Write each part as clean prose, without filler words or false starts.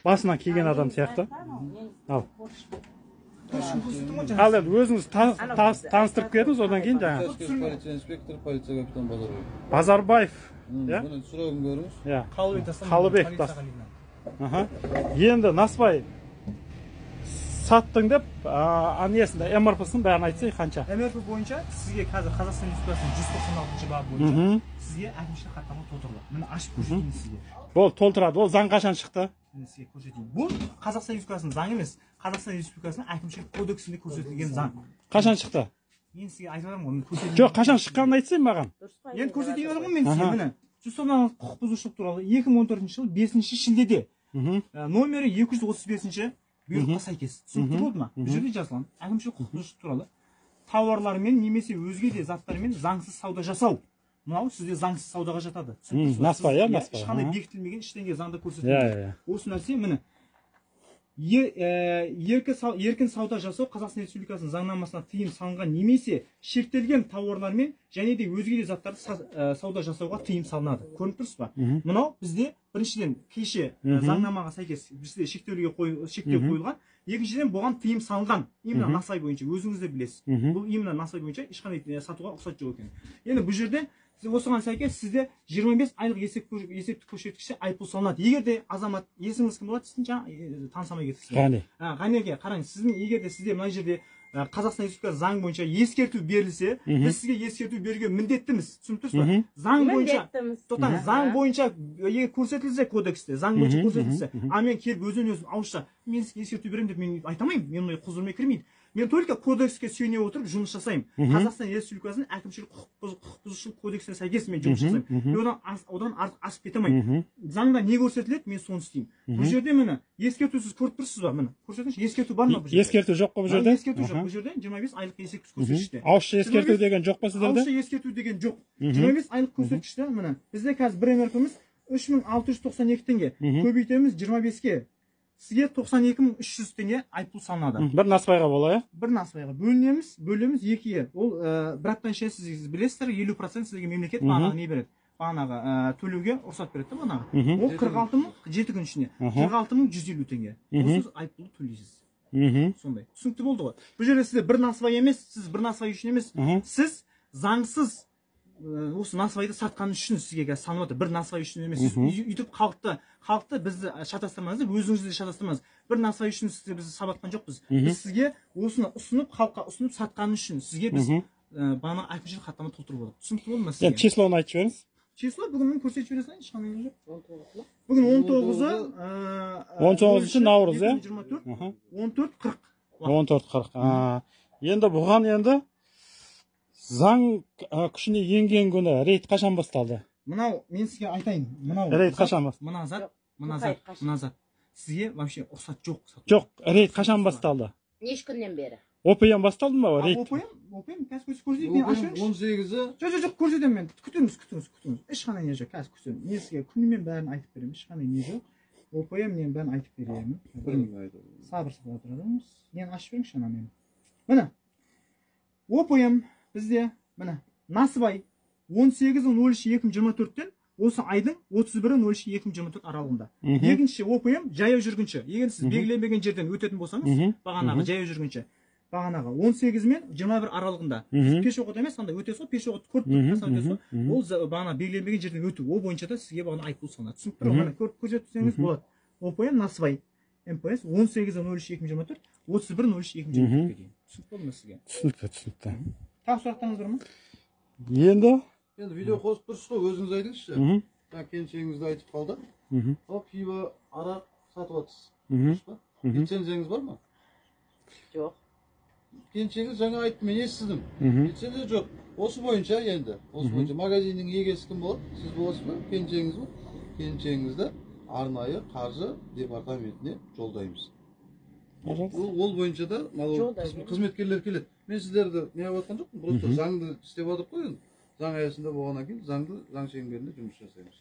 басынан келген адам сияқты. Ал. Ал енді өзіңіз таныстырып кетіңіз, одан кейін жаңа. Полиция инспектор, полиция капитан Базарбаев. Базарбаев. Бұны сұрағын көріңіз. Қалыбек Дастан. Енді Насыбай саттың деп, несінде МРП-сының бәрін айтса, қанша? МРП бойынша сізге қазір Қазақстан Республикасының 196 бабы бойынша сізге әкімшілік хаттама толтырылады. Міне ашып көрсетейін сізге. Ол толтырады. Ол заң қашан шықты? Сізге көрсетейін. Бұл Қазақстан Республикасының заңы емес, Қазақстан Республикасының әкімшілік кодексінде көрсетілген заң. Қашан шықты? Мен сізге айтып отырмын ғой, мен көрсетейін. Жоқ, қашан шыққанын айтсайын маған. Енді көрсетейін ғой мен сізге, міне. 196 құқық бұзушылық туралы 2014 жыл 5 шілдеде номері 235 бұйрыққа сәйкес. Түсінікті болды ма? Бұл жерде жазылған әкімшілік құқық бұзушылық туралы тауарлармен немесе өзге де заттармен заңсыз сауда жасау. Мынау сізде заңсыз саудаға жатады. Насыбай, Насыбай. Ешқандай бекітілмеген ештеңе заңда көрсетілмеген. Осы нәрсе міне. Еркін сауда жасау Қазақстан Республикасының заңнамасына тыйым салынған немесе шектелген тауарлармен және де өзге де заттарды сауда жасауға тыйым салынады. Көрініп тұрсыз ба? Мынау бізде біріншіден кеше заңнамаға сәйкес бізде шектеу қойылған. Екіншіден бұған тыйым салынған. Именно Насыбай бойынша өзіңіз де білесіз. Бұл именно Насыбай бойынша ешқандай сатуға рұқсат жоқ екен. Енді бұл жерде осыған сәйкес сізде 25 айлық есептік көрсеткіште айыппұл салынады. Егер де азамат, есіңіз кім болады сіздің жаңа танысамай кеттіңіз. Ғанеке, қараңыз, сіздің егер де сізде мына жерде Қазақстан Республикасы заң бойынша ескерту берілсе, біз сізге ескерту беруге міндеттіміз. Түсініп тұрсыз ба? Заң бойынша, заң бойынша көрсетілсе кодексте, заң бойынша көрсетілсе, мен келіп өзін ауызша мен сізге ескерту беремін деп мен айта алмаймын. Мен ондай құзырыма кірмейді. Мен только кодекске сүйене отырып жұмыс жасаймын. Қазақстан Республикасының әкімшілік құқық бұзушылық кодексіне сәйкес мен жұмыс жасаймын. Одан артық асып кете алмаймын. Заңда не көрсетіледі, мен соны істеймін. Бұл жерде міне ескертусіз көріп тұрсыз ба? Міне көрсетіңізші, ескерту бар ма бұл жерде? Ескерту жоқ па бұл жерде? Ескерту жоқ. Бұл жерде 25 айлық есептік көрсеткіште. Ауызша ескерту деген жоқ па сіздерде? Ауызша ескерту деген жоқ. 25 айлық көрсеткіште міне бізде қазір бір МРП-міз 3692 теңге. Көбейтеміз 25-ке. Сізге 92.300 теңге айыппұл салынады. Бір Насыбайға бола, Бір Насыбайға бөлеміз екіге. Ол бір аптан ішінде сіз білесіздер, 50% сізге мемлекет бағанағы не береді? Бағанағы төлеуге рұқсат береді бағанағы. Ол 46.000 7 күн ішінде. 46.150 теңге. Осы айыппұлды төлейсіз. Сондай. Түсінікті болды ғой. Бұл жерде сізде бір Насыбай емес, сіз бір Насыбай үшін емес, сіз заңсыз осы Насыбайды сатқаны үшін сізге қазір салынып отыр. Бір Насыбай үшін емес. Үйтіп халықты бізді шатастырмаңыз, өзіңізді де шатастырмаңыз. Бір Насыбай үшін бізді сабатқан жоқпыз. Біз сізге осыны ұсынып, халыққа ұсынып сатқаны үшін сізге біз бағана әкімшілік хаттама толтырып отырмыз. Түсінікті болды ма сізге? Енді числоны айтып жіберіңіз. Число бүгін мен көрсетіп жібере салайын, ешқандай жоқ. Бүгін 19-шы наурыз, 24, 14.40. 14.40. Енді бұған енді заң күшіне енген күні рейд қашан басталды? Мынау мен сізге айтайын. Рейд қашан басталды? Мына зат. Сізге вообще рұқсат жоқ. Жоқ, рейд қашан басталды? Неше күннен бері? ОПМ басталды ма рейд? ОПМ қазір көрсетейін, мен ашып жүріңізші. 18-і. Жоқ, көрсетемін мен. Күтіңіз. Ешқандай не жоқ. Қазір көрсетемін. Мен сізге күнімен бәрін айтып беремін. Ешқандай не жоқ. ОПМ мен бәрін айтып беремін. Сабырсыз отырыңыз. Мен ашып беріңізші ана мен. Міне. ОПМ бізде міне Насыбай 18.03.2024-тен осы айдың 31.03.2024 аралығында. Екінші ОПМ жаяу жүргінші. Егер сіз белгіленбеген жерден өтетін болсаңыз, бағанағы жаяу жүргінші. Бағанағы 18 мен 21 аралығында. Пешехода емес, андай өтесіз ғой, пешеход көріп өтесіз ғой. Ол бағана белгіленбеген жерден өту. Ол бойынша да сізге бағана айыппұл салынады. Түсініп тұр ғой, көріп көрсетсеңіз болады. ОПМ Насыбай МПС 18.03.2024, 31.03.2024-ге дейін. Түсініп болды ма сізге? Түсінікті. Тағы сұрақтарыңыз бар ма? Енді видео қосып тұрсыз ғой, өзіңіз айтыңызшы. Келіншегіңізді айтып қалды. Пиво, арақ сатып жатсыз. Лицензияңыз бар ма? Жоқ. Келіншегіңіз жаңа айтты, мен естідім. Лицензия жоқ. Осы бойынша енді, магазиннің егесі кім болады? Сіз боласыз ба? Келіншегіңіз ба? Келіншегіңізді арнайы қаржы департаментіне жолдаймыз. Ол бойынша да қызметкерлер келеді. Мен сіздерді не айтқан жоқпын, просто заңды істеп отырып қойын. Заң аясында болғаннан кейін заң шеңберінде жұмыс жасаймыз.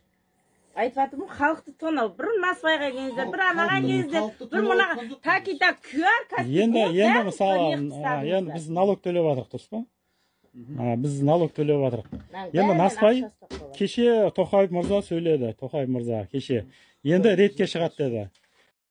Айтып жатырмын, халықты тонау. Bir Насыбайға келіңіздер, бір анаға келіңіздер, бір мынаға такита QR каспи. Енді мысалы, енді біз налог төлеп жатырық, дұрыс па? Біз налог төлеп жатырық. Енді Насыбай кеше Тоқаев мырза сөйледі, Тоқаев мырза кеше. Енді рейдке шығады деді.